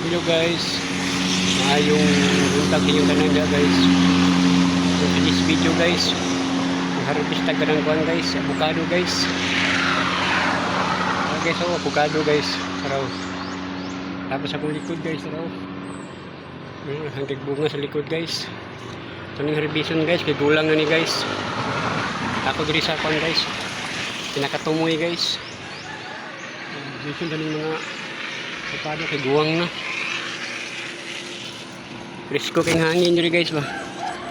Hello guys, yung buntag yung tanan niya guys. So in this video guys, harvest tag ng kuan guys, avocado guys. Okay, so avocado guys, araw. Tapos akong likod guys, araw. Hanggang bunga sa likod guys. Tuning harveston guys, kay gulang na ni guys. Ako diri sa kuan guys, pinakatumoy guys. Harveston taning mga avocado kay guwang na. Presko kayong hangin dito guys ba.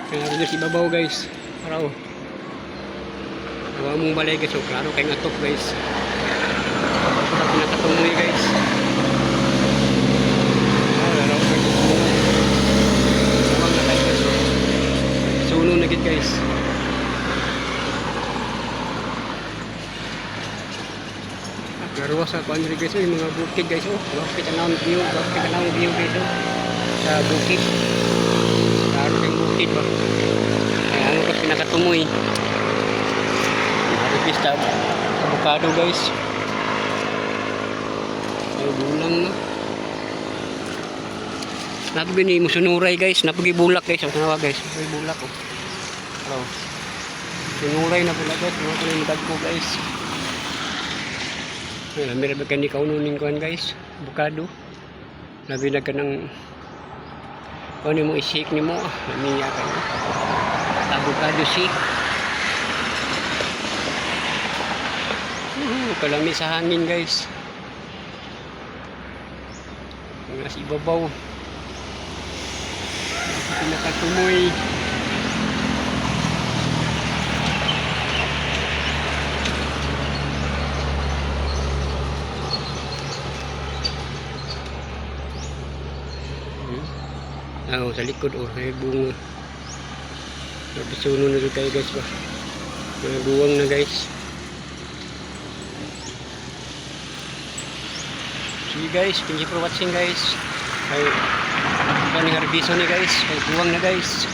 Kaya dito si babaw guys. Araw. Huwag mong balay guys. So klaro kayong atok guys. Ako na pinakatumoy guys. Araw guys. Huwag na tayo guys. Suno na git guys. Garwa sa kuan dito guys. Yung mga bukid guys. Bukid ang view. Bukid ang view guys. Sa bukid. Laro kayong bukid ba. Kaya ano kasi pinakatumoy. Harvest na avocado guys. Ay bulang na. Napagin mo sunuray guys. Napagi bulak guys. Ang tanawa guys. Napagi bulak oh. Oh. Sunuray na pula guys. Mga kulimutag ko guys. Meron ba kayo kaununin ko guys. Avocado. Nabinag ka ng ano mo i-shake ni mo. Namiya ka na. Avocado shake. Kalami sa hangin guys. Nga si babaw. Pinakatumoy. Sa likod may bunga. Napisuno na rin kayo guys ba. Mga buwang na guys. See guys, thank you for watching guys. Ay, harvest ni guys. Ay buwang na guys.